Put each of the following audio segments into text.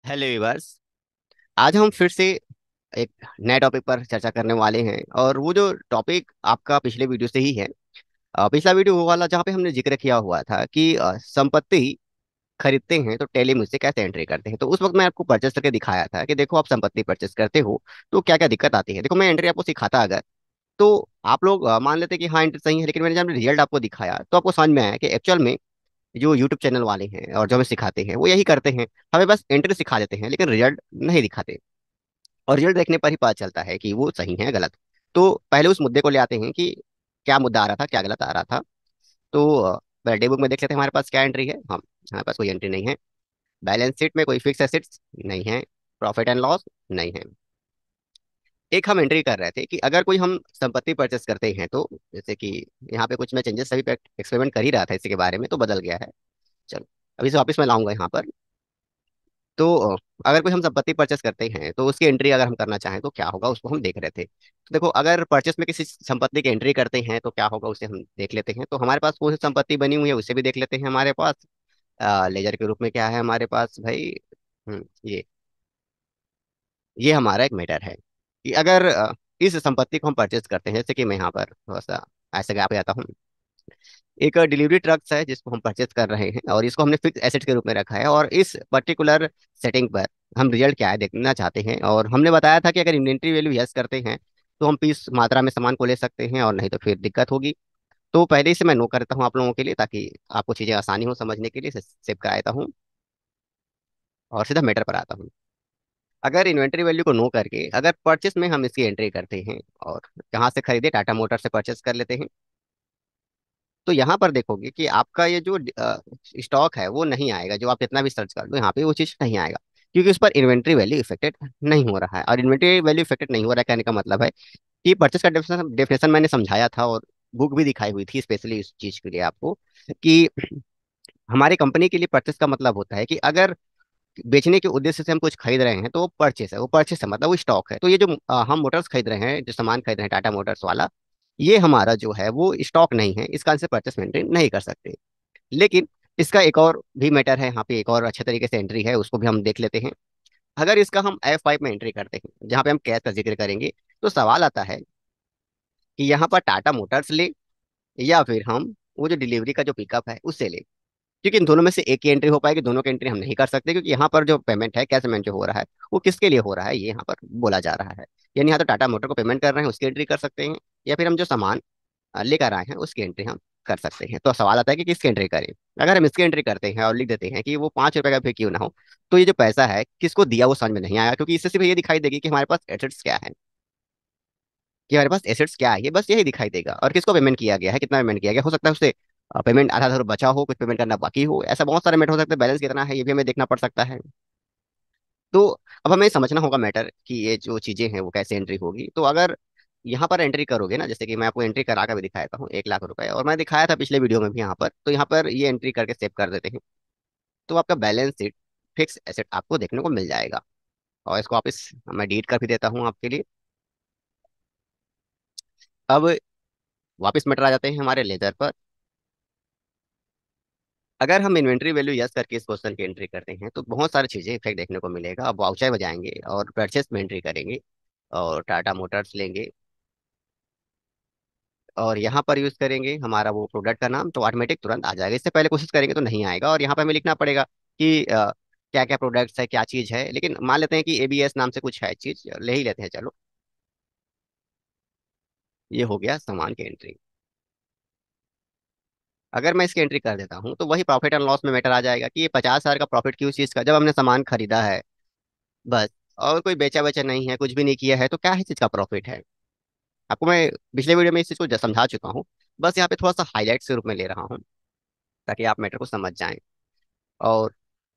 Hello viewers. आज हम फिर से एक नए टॉपिक पर चर्चा करने वाले हैं और वो जो टॉपिक आपका पिछले वीडियो से ही है। पिछला वीडियो वो वाला जहाँ पे हमने जिक्र किया हुआ था कि संपत्ति खरीदते हैं तो टेली मुझसे कैसे एंट्री करते हैं। तो उस वक्त मैं आपको परचेस करके दिखाया था कि देखो आप संपत्ति परचेस करते हो तो क्या क्या दिक्कत आती है। देखो मैं एंट्री आपको सिखाता अगर तो आप लोग मान लेते कि हाँ एंट्री सही है, लेकिन मैंने जब रिजल्ट आपको दिखाया तो आपको समझ में आया कि एक्चुअल में जो यूट्यूब चैनल वाले हैं और जो हमें सिखाते हैं वो यही करते हैं। हमें बस एंट्री सिखा देते हैं लेकिन रिजल्ट नहीं दिखाते, और रिजल्ट देखने पर ही पता चलता है कि वो सही है गलत। तो पहले उस मुद्दे को ले आते हैं कि क्या मुद्दा आ रहा था, क्या गलत आ रहा था। तो पहले डे बुक में देख लेते हैं हमारे पास क्या एंट्री है। हम हमारे पास कोई एंट्री नहीं है। बैलेंस शीट में कोई फिक्स एसेट्स नहीं है। प्रॉफिट एंड लॉस नहीं है। एक हम एंट्री कर रहे थे कि अगर कोई हम संपत्ति परचेस करते हैं तो जैसे कि यहाँ पे कुछ मैं चेंजेस सभी पे एक्सपेरिमेंट कर ही रहा था इसी के बारे में, तो बदल गया है। चलो अभी से वापस मैं लाऊंगा यहाँ पर। तो अगर कोई हम संपत्ति परचेस करते हैं तो उसकी एंट्री अगर हम करना चाहें तो क्या होगा उसको हम देख रहे थे। तो देखो अगर परचेस में किसी संपत्ति की एंट्री करते हैं तो क्या होगा उसे हम देख लेते हैं। तो हमारे पास कौन सी संपत्ति बनी हुई है उसे भी देख लेते हैं। हमारे पास लेजर के रूप में क्या है हमारे पास भाई। ये हमारा एक मैटर है कि अगर इस संपत्ति को हम परचेस करते हैं, जैसे कि मैं यहाँ पर थोड़ा सा ऐसे जगह पे आता हूँ। एक डिलीवरी ट्रक्स है जिसको हम परचेज कर रहे हैं और इसको हमने फिक्स एसेट के रूप में रखा है, और इस पर्टिकुलर सेटिंग पर हम रिजल्ट क्या है देखना चाहते हैं। और हमने बताया था कि अगर इन्वेंट्री वैल्यू यस करते हैं तो हम पीस मात्रा में सामान को ले सकते हैं, और नहीं तो फिर दिक्कत होगी। तो पहले ही से मैं नो करता हूँ आप लोगों के लिए, ताकि आपको चीज़ें आसानी हो समझने के लिए सेव कराता हूँ और सीधा मैटर पर आता हूँ। अगर इन्वेंट्री वैल्यू को नो करके अगर परचेस में हम इसकी एंट्री करते हैं, और कहाँ से खरीदे, टाटा मोटर से परचेस कर लेते हैं, तो यहाँ पर देखोगे कि आपका ये जो स्टॉक है वो नहीं आएगा। जो आप कितना भी सर्च कर लो यहाँ पे वो चीज़ नहीं आएगा, क्योंकि उस पर इन्वेंट्री वैल्यू इफेक्टेड नहीं हो रहा है। और इन्वेंट्री वैल्यू इफेक्टेड नहीं हो रहा है कहने का मतलब है कि परचेस का डेफिनेशन मैंने समझाया था और बुक भी दिखाई हुई थी स्पेशली इस चीज़ के लिए आपको, कि हमारी कंपनी के लिए परचेस का मतलब होता है कि अगर बेचने के उद्देश्य से हम कुछ खरीद रहे हैं तो वो परचेस है। वो परचेस है मतलब वो स्टॉक है। तो ये जो हम मोटर्स खरीद रहे हैं, जो सामान खरीद रहे हैं टाटा मोटर्स वाला, ये हमारा जो है वो स्टॉक नहीं है। इसका से परचेस मेंटेन नहीं कर सकते। लेकिन इसका एक और भी मैटर है, यहाँ पे एक और अच्छे तरीके से एंट्री है, उसको भी हम देख लेते हैं। अगर इसका हम F5 में एंट्री करते हैं जहाँ पे हम कैश का जिक्र करेंगे, तो सवाल आता है कि यहाँ पर टाटा मोटर्स ले या फिर हम वो जो डिलीवरी का जो पिकअप है उससे ले। क्योंकि इन दोनों में से एक की एंट्री हो पाएगी, दोनों की एंट्री हम नहीं कर सकते, क्योंकि यहाँ पर जो पेमेंट है, कैश पेमेंट जो हो रहा है, वो किसके लिए हो रहा है ये यहाँ पर बोला जा रहा है। यानी यहाँ तो टाटा मोटर को पेमेंट कर रहे हैं उसकी एंट्री कर सकते हैं, या फिर हम जो सामान लेकर आए हैं उसकी एंट्री हम कर सकते हैं। तो सवाल आता है कि किसकी एंट्री करें। अगर हम इसकी एंट्री करते हैं और लिख देते हैं कि वो 5 रुपए का भी क्यों ना हो, तो ये जो पैसा है किसको दिया वो समझ में नहीं आया, क्योंकि इससे सिर्फ ये दिखाई देगी कि हमारे पास एसेट्स क्या है, कि हमारे पास एसेट्स क्या है, ये बस यही दिखाई देगा। और किसको पेमेंट किया गया है, कितना पेमेंट किया गया, हो सकता है उससे पेमेंट आधा अधूरा बचा हो, कुछ पेमेंट करना बाकी हो, ऐसा बहुत सारे मैटर हो सकते हैं। बैलेंस कितना है ये भी हमें देखना पड़ सकता है। तो अब हमें समझना होगा मैटर कि ये जो चीजें हैं वो कैसे एंट्री होगी। तो अगर यहाँ पर एंट्री करोगे ना, जैसे कि मैं आपको एंट्री करा कर भी दिखाता हूँ 1 लाख रुपए, और मैं दिखाया था पिछले वीडियो में भी यहाँ पर, तो यहाँ पर ये एंट्री करके सेव कर देते हैं तो आपका बैलेंस शीट फिक्स एसेट आपको देखने को मिल जाएगा। और इसको वापस मैं डिलीट कर भी देता हूँ आपके लिए। अब वापस मैटर आ जाते हैं हमारे लेजर पर। अगर हम इन्वेंट्री वैल्यू यस करके इस क्वेश्चन की एंट्री करते हैं तो बहुत सारी चीजें इफेक्ट देखने को मिलेगा। अब वाउचर बजाएंगे और परचेस में एंट्री करेंगे और टाटा मोटर्स लेंगे और यहाँ पर यूज करेंगे हमारा वो प्रोडक्ट का नाम, तो ऑटोमेटिक तुरंत आ जाएगा। इससे पहले कोशिश करेंगे तो नहीं आएगा, और यहाँ पर हमें लिखना पड़ेगा कि क्या क्या प्रोडक्ट्स है, क्या चीज है। लेकिन मान लेते हैं कि ABS नाम से कुछ है चीज, ले ही लेते हैं चलो। ये हो गया सामान की एंट्री। अगर मैं इसकी एंट्री कर देता हूँ तो वही प्रॉफिट एंड लॉस में मैटर आ जाएगा कि ये 50,000 का प्रॉफिट क्यों चीज का, जब हमने सामान खरीदा है बस, और कोई बेचा बेचा नहीं है, कुछ भी नहीं किया है, तो क्या है चीज का प्रॉफिट है। आपको मैं पिछले वीडियो में इस चीज को समझा चुका हूँ, बस यहाँ पे थोड़ा सा हाईलाइट के रूप में ले रहा हूँ ताकि आप मैटर को समझ जाएं। और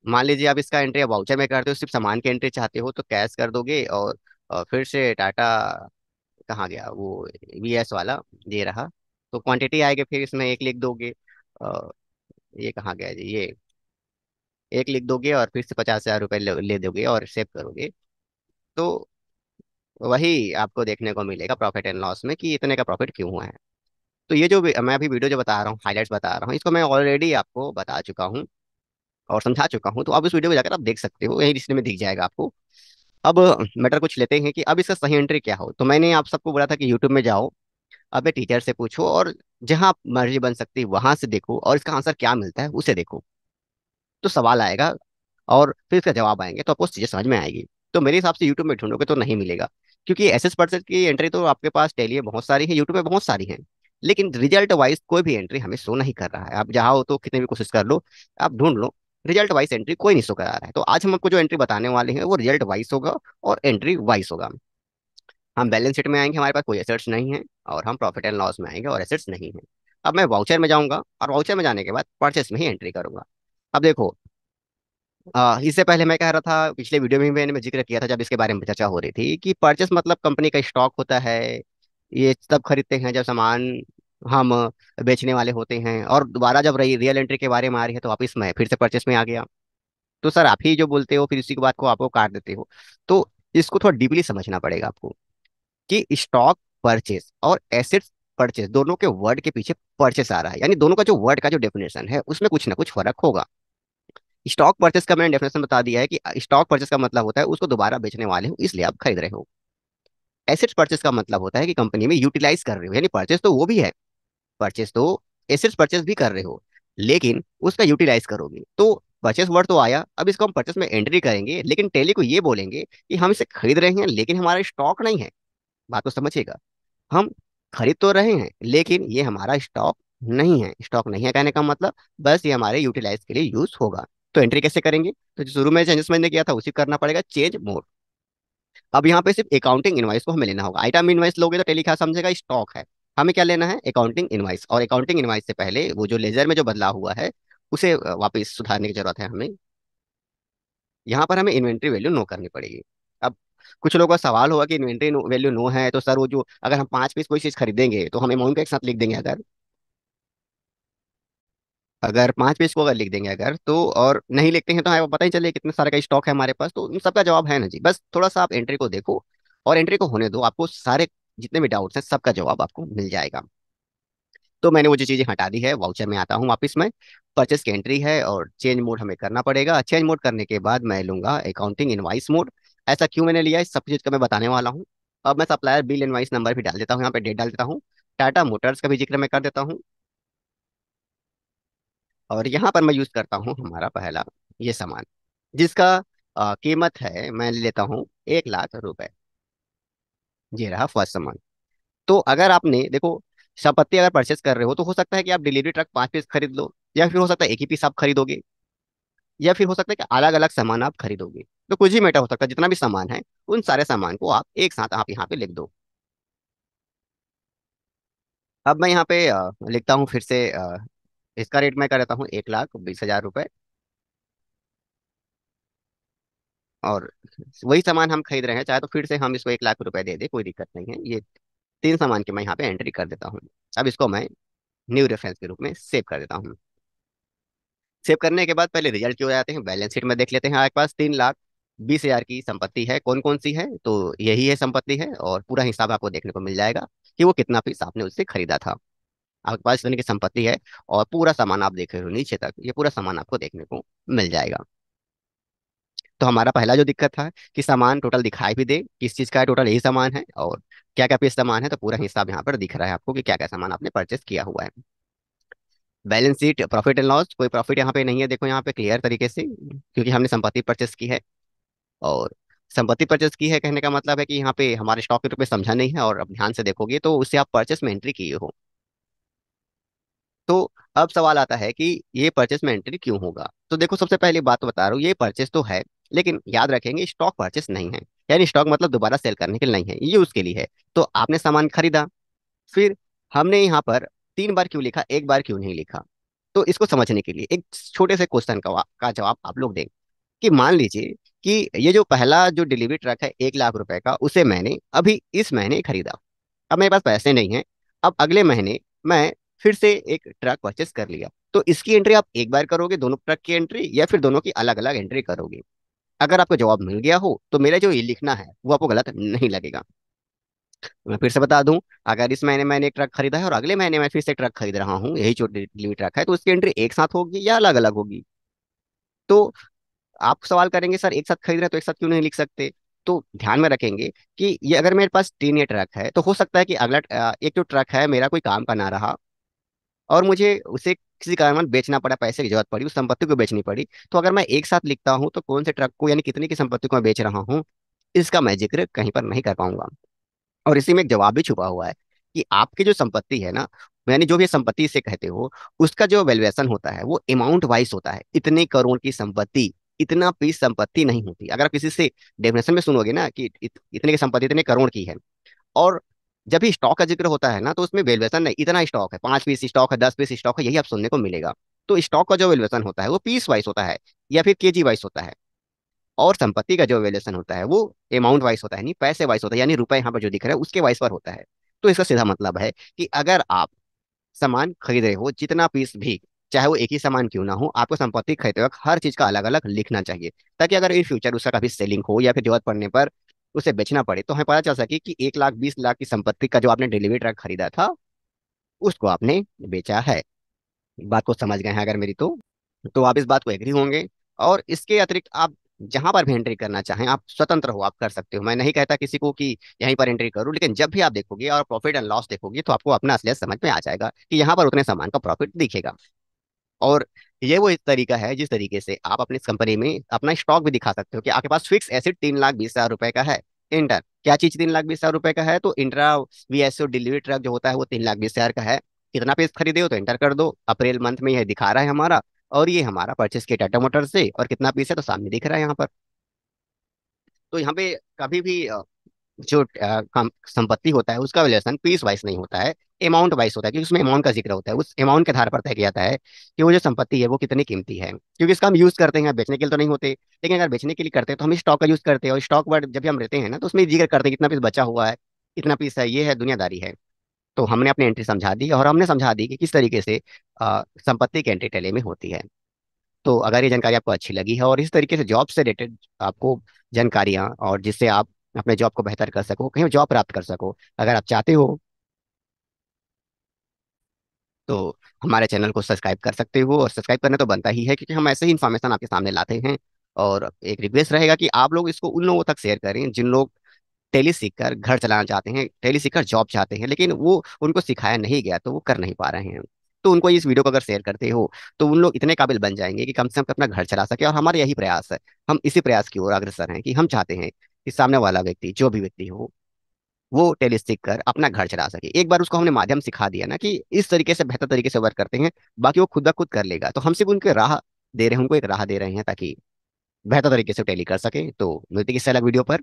मान लीजिए आप इसका एंट्री वाउचर में करते हो, सिर्फ सामान की एंट्री चाहते हो तो कैश कर दोगे, और फिर से टाटा कहाँ गया वो VS वाला, ये रहा। तो क्वांटिटी आएगी, फिर इसमें एक लिख दोगे। अ, ये कहाँ गया जी, ये एक लिख दोगे और फिर से 50,000 रुपये ले दोगे और सेव करोगे। तो वही आपको देखने को मिलेगा प्रॉफिट एंड लॉस में कि इतने का प्रॉफिट क्यों हुआ है। तो ये जो मैं अभी वीडियो जो बता रहा हूँ, हाईलाइट्स बता रहा हूँ, इसको मैं ऑलरेडी आपको बता चुका हूँ। और समझा चुका हूँ, तो अब इस वीडियो को जाकर आप देख सकते हो, यही डिस्प्ले में दिख जाएगा आपको। अब मैटर कुछ लेते हैं कि अब इसका सही एंट्री क्या हो। तो मैंने आप सबको बोला था कि यूट्यूब में जाओ, अपने टीचर से पूछो, और जहां मर्जी बन सकती है वहां से देखो, और इसका आंसर क्या मिलता है उसे देखो। तो सवाल आएगा और फिर इसका जवाब आएंगे, तो आपको चीजें समझ में आएगी। तो मेरे हिसाब से यूट्यूब में ढूंढोगे तो नहीं मिलेगा, क्योंकि एस एस परसेंट की एंट्री तो आपके पास टेली में बहुत सारी है, यूट्यूब में बहुत सारी है, लेकिन रिजल्ट वाइज कोई भी एंट्री हमें शो नहीं कर रहा है। आप जहाँ हो तो कितनी भी कोशिश कर लो, आप ढूंढ लो, रिजल्ट वाइज एंट्री कोई नहीं शो करा रहा है। तो आज हम आपको जो एंट्री बताने वाले हैं वो रिजल्ट वाइज होगा और एंट्री वाइज होगा। हम बैलेंस शीट में आएंगे, हमारे पास कोई एसेट्स नहीं है, और हम प्रॉफिट एंड लॉस में आएंगे और एसेट्स नहीं है। अब मैं वाउचर में जाऊंगा, और वाउचर में जाने के बाद परचेस में ही एंट्री करूंगा। अब देखो, इससे पहले मैं कह रहा था, पिछले वीडियो में भी मैंने जिक्र किया था जब इसके बारे में चर्चा हो रही थी, कि परचेस मतलब कंपनी का स्टॉक होता है। ये तब खरीदते हैं जब सामान हम बेचने वाले होते हैं, और दोबारा जब रही रियल एंट्री के बारे में आ रही है तो वापिस मैं फिर से परचेस में आ गया। तो सर आप ही जो बोलते हो, फिर इसी की बात को आपको काट देते हो। तो इसको थोड़ा डीपली समझना पड़ेगा आपको, कि स्टॉक परचेस और एसेट्स परचेस दोनों के वर्ड के पीछे परचेस आ रहा है, यानी दोनों का जो वर्ड का जो डेफिनेशन है उसमें कुछ ना कुछ फर्क होगा। स्टॉक परचेस का मैंने डेफिनेशन बता दिया है कि स्टॉक परचेस का मतलब होता है उसको दोबारा बेचने वाले हो इसलिए आप खरीद रहे हो। एसेट्स परचेस का मतलब होता है कि कंपनी में यूटिलाइज कर रहे हो, यानी परचेस तो वो भी है, परचेस तो एसेट्स परचेस भी कर रहे हो, लेकिन उसका यूटिलाइज करोगे। तो परचेस वर्ड तो आया, अब इसको हम परचेस में एंट्री करेंगे, लेकिन टेली को ये बोलेंगे कि हम इसे खरीद रहे हैं लेकिन हमारा स्टॉक नहीं है। बात को समझिएगा, हम खरीद तो रहे हैं लेकिन ये हमारा स्टॉक नहीं है। स्टॉक नहीं है कहने का मतलब बस ये हमारे यूटिलाइज के लिए यूज होगा। तो एंट्री कैसे करेंगे? तो जो शुरू में चेंजेस मैंने किया था उसी करना पड़ेगा, चेंज मोड। अब यहाँ पे सिर्फ अकाउंटिंग इनवाइस को हमें लेना होगा। आइटम इनवाइस लोगे तो टेली क्या समझेगा, स्टॉक है। हमें क्या लेना है? Accounting invoice. और अकाउंटिंग इनवाइस से पहले वो जो लेजर में जो बदलाव हुआ है उसे वापस सुधारने की जरूरत है हमें। यहाँ पर हमें इन्वेंट्री वैल्यू नो करनी पड़ेगी। अब कुछ लोगों का सवाल होगा कि इन्वेंट्री वैल्यू नो है तो सर वो जो अगर हम 5 पीस कोई चीज खरीदेंगे तो हम अमाउंट का एक साथ लिख देंगे। अगर अगर 5 पीस को अगर लिख देंगे अगर, तो और नहीं लिखते हैं तो हमें पता ही चले कितने सारे का स्टॉक है हमारे पास। तो उन सबका जवाब है ना जी, बस थोड़ा सा आप एंट्री को देखो और एंट्री को होने दो, आपको सारे जितने भी डाउट्स हैं सबका जवाब आपको मिल जाएगा। तो मैंने वो जो चीजें हटा दी है, वाउचर में आता हूँ वापस में। परचेस की एंट्री है और चेंज मोड हमें करना पड़ेगा। चेंज मोड करने के बाद मैं लूंगा अकाउंटिंग इनवाइस मोड। ऐसा क्यों मैंने लिया है, इस सब चीज का मैं बताने वाला हूँ। अब मैं सप्लायर बिल इनवाइस नंबर भी डाल देता हूँ, यहाँ पे डेट डाल देता हूँ। टाटा मोटर्स का भी जिक्र मैं कर देता हूँ। और यहाँ पर मैं यूज करता हूँ हमारा पहला ये सामान, जिसका कीमत है, मैं लेता हूँ 1 लाख रुपए। ये रहा फर्स्ट सामान। तो अगर आपने देखो, संपत्ति अगर परचेस कर रहे हो तो हो सकता है कि आप डिलीवरी ट्रक 5 पीस खरीद लो, या फिर हो सकता है एक ही पीस आप खरीदोगे, या फिर हो सकता है कि अलग अलग सामान आप खरीदोगे। तो कुछ ही मैटर हो सकता है, जितना भी सामान है उन सारे सामान को आप एक साथ आप यहाँ पे लिख दो। अब मैं यहाँ पे लिखता हूँ फिर से, इसका रेट मैं कर देता हूँ 1,20,000 रुपए। और वही सामान हम खरीद रहे हैं, चाहे तो फिर से हम इसको 1 लाख रुपए दे दे, कोई दिक्कत नहीं है। ये 3 सामान की मैं यहाँ पे एंट्री कर देता हूँ। अब इसको मैं न्यू रेफरेंस के रूप में सेव कर देता हूँ। सेव करने के बाद पहले रिजल्ट क्यों आते हैं, बैलेंस शीट में देख लेते हैं। हमारे पास 3,20,000 की संपत्ति है। कौन कौन सी है? तो यही है संपत्ति है, और पूरा हिसाब आपको देखने को मिल जाएगा कि वो कितना पीस आपने उससे खरीदा था। आपके पास इस तरह की संपत्ति है, और पूरा सामान आप देख रहे हो नीचे तक, ये पूरा सामान आपको देखने को मिल जाएगा। तो हमारा पहला जो दिक्कत था कि सामान टोटल दिखाई भी दे किस चीज का है, टोटल यही सामान है और क्या क्या पीस सामान है, तो पूरा हिसाब यहाँ पर दिख रहा है आपको कि क्या क्या सामान आपने परचेस किया हुआ है। Balance sheet profit and loss, कोई प्रॉफिट यहाँ पे नहीं है, देखो यहाँ पे क्लियर तरीके से, क्योंकि हमने संपत्ति परचेस की है। और संपत्ति परचेस की है कहने का मतलब है कि यहाँ पे हमारे स्टॉक के रूप में समझा नहीं है, और अब ध्यान से देखोगे तो उससे आप परचेस में एंट्री किए हो। तो अब सवाल आता है कि ये परचेस में एंट्री क्यों होगा। तो देखो, सबसे पहली बात तो बता रहा हूँ, ये परचेस तो है, लेकिन याद रखेंगे स्टॉक परचेस नहीं है। यानी स्टॉक मतलब दोबारा सेल करने के लिए नहीं है, ये उसके लिए है। तो आपने सामान खरीदा, फिर हमने यहाँ पर 3 बार क्यों लिखा, एक बार क्यों नहीं लिखा? तो इसको समझने के लिए एक छोटे से क्वेश्चन का जवाब आप लोग दें, कि मान लीजिए कि ये जो पहला जो डिलीवरी ट्रक है 1 लाख रुपए का, उसे मैंने अभी इस महीने खरीदा। अब मेरे पास पैसे नहीं है, अब अगले महीने मैं फिर से एक ट्रक परचेस कर लिया। तो इसकी एंट्री आप एक बार करोगे दोनों ट्रक की एंट्री, या फिर दोनों की अलग अलग एंट्री करोगे? अगर आपको जवाब मिल गया हो तो मेरा जो ये लिखना है वो आपको गलत नहीं लगेगा। मैं फिर से बता दूं, अगर इस महीने मैंने एक ट्रक खरीदा है और अगले महीने मैं फिर से एक ट्रक खरीद रहा हूँ, यही जो डिलीवरी ट्रक है, तो उसकी एंट्री एक साथ होगी या अलग अलग होगी? तो आप सवाल करेंगे सर एक साथ खरीद रहे हैं तो एक साथ क्यों नहीं लिख सकते। तो ध्यान में रखेंगे कि ये अगर मेरे पास 3 ये ट्रक है तो हो सकता है कि अगला एक जो ट्रक है मेरा कोई काम का ना रहा और मुझे उसे किसी कारण बेचना पड़ा, पैसे की जरूरत पड़ी, उस संपत्ति को बेचनी पड़ी। तो अगर मैं एक साथ लिखता हूँ तो कौन से ट्रक को यानी कितने की संपत्ति को मैं बेच रहा हूँ इसका मैं जिक्र कहीं पर नहीं कर पाऊंगा। और इसी में एक जवाब भी छुपा हुआ है कि आपकी जो संपत्ति है ना, यानी जो भी संपत्ति इसे कहते हो, उसका जो वैल्यूएशन होता है वो अमाउंट वाइज होता है। इतने करोड़ की संपत्ति, इतना पीस संपत्ति नहीं होती। अगर आप किसी से डेफिनेशन में सुनोगे ना कि इतने की संपत्ति इतने करोड़ की है, और जब भी स्टॉक का जिक्र होता है ना तो उसमें वैल्यूएशन नहीं, इतना स्टॉक है, 5 पीस स्टॉक है, 10 पीस स्टॉक है, यही आप सुनने को मिलेगा। तो स्टॉक का जो वैल्यूएशन होता है वो पीस वाइज होता है या फिर केजी वाइज होता है। और संपत्ति का जो वैल्यूएशन होता है वो अमाउंट वाइज होता है, नहीं पैसे वाइज होता है, यानी रुपए यहाँ पर जो दिख रहा है उसके वाइज पर होता है। तो इसका सीधा मतलब है कि अगर आप सामान खरीद रहे हो जितना पीस भी, चाहे वो एक ही सामान क्यों ना हो, आपको संपत्ति खरीदते वक्त हर चीज का अलग अलग लिखना चाहिए, ताकि अगर इन फ्यूचर उसका कभी सेलिंग हो या फिर जरूरत पड़ने पर उसे बेचना पड़े तो हमें पता चल सके कि 1,20,00,000 की संपत्ति का जो आपने डिलीवरी ट्रक खरीदा था उसको आपने बेचा है। बात को समझ गए हैं अगर मेरी तो आप इस बात को एग्री होंगे। और इसके अतिरिक्त आप जहां पर भी एंट्री करना चाहें आप स्वतंत्र हो, आप कर सकते हो। मैं नहीं कहता किसी को कि यहीं पर एंट्री करो, लेकिन जब भी आप देखोगे और प्रॉफिट एंड लॉस देखोगे तो आपको अपना असलियत समझ में आ जाएगा कि यहाँ पर उतने सामान का प्रॉफिट दिखेगा। और ये वो एक तरीका है जिस तरीके से आप अपनी कंपनी में अपना स्टॉक भी दिखा सकते हो कि आपके पास फिक्स एसेट 3,20,000 रुपए का है। इंटर क्या चीज 3,20,000 रुपए का है, तो इंट्रा वीएसओ डिलीवरी ट्रक जो होता है वो 3,20,000 का है। कितना पीस खरीदे हो तो इंटर कर दो, अप्रैल मंथ में यह दिखा रहा है हमारा, और ये हमारा परचेस किया टाटा मोटर से, और कितना पीस है तो सामने दिख रहा है यहाँ पर। तो यहाँ पे कभी भी जो संपत्ति होता है उसका वैल्यूएशन पीस वाइज नहीं होता है, अमाउंट वाइज होता है, क्योंकि उसमें अमाउंट का जिक्र होता है। उस अमाउंट के आधार पर तय किया जाता है कि वो जो संपत्ति है वो कितनी कीमती है। क्योंकि इसका हम यूज करते हैं, बेचने के लिए तो नहीं होते, लेकिन अगर बेचने के लिए करते हैं तो हम स्टॉक का यूज करते हैं, और स्टॉक वर्ड जब भी हम रहते हैं ना तो उसमें जिक्र करते हैं कितना पीस बचा हुआ है, इतना पीस है, ये है दुनियादारी है। तो हमने अपनी एंट्री समझा दी और हमने समझा दी कि किस तरीके से संपत्ति की एंट्री टेली में होती है। तो अगर ये जानकारी आपको अच्छी लगी है और इस तरीके से जॉब से रिलेटेड आपको जानकारियां, और जिससे आप अपने जॉब को बेहतर कर सको, कहीं जॉब प्राप्त कर सको, अगर आप चाहते हो तो हमारे चैनल को सब्सक्राइब कर सकते हो। और सब्सक्राइब करना तो बनता ही है क्योंकि हम ऐसे ही इन्फॉर्मेशन आपके सामने लाते हैं। और एक रिक्वेस्ट रहेगा कि आप लोग इसको उन लोगों तक शेयर करें जिन लोग टेली सीखकर घर चलाना चाहते हैं, टेली सीखकर जॉब चाहते हैं, लेकिन वो उनको सिखाया नहीं गया तो वो कर नहीं पा रहे हैं। तो उनको इस वीडियो को अगर शेयर करते हो तो उन लोग इतने काबिल बन जाएंगे कि कम से कम अपना घर चला सके। और हमारा यही प्रयास है, हम इसी प्रयास की ओर अग्रसर हैं कि हम चाहते हैं कि सामने वाला व्यक्ति जो भी व्यक्ति हो वो टेली सीख कर अपना घर चला सके। एक बार उसको हमने माध्यम सिखा दिया ना कि इस तरीके से बेहतर तरीके से वर्क करते हैं, बाकी वो खुद ब खुद कर लेगा। तो हम सिर्फ उनके राह दे रहे हैं, उनको एक राह दे रहे हैं ताकि बेहतर तरीके से टेली कर सके। तो मिलते हैं किसी अलग वीडियो पर।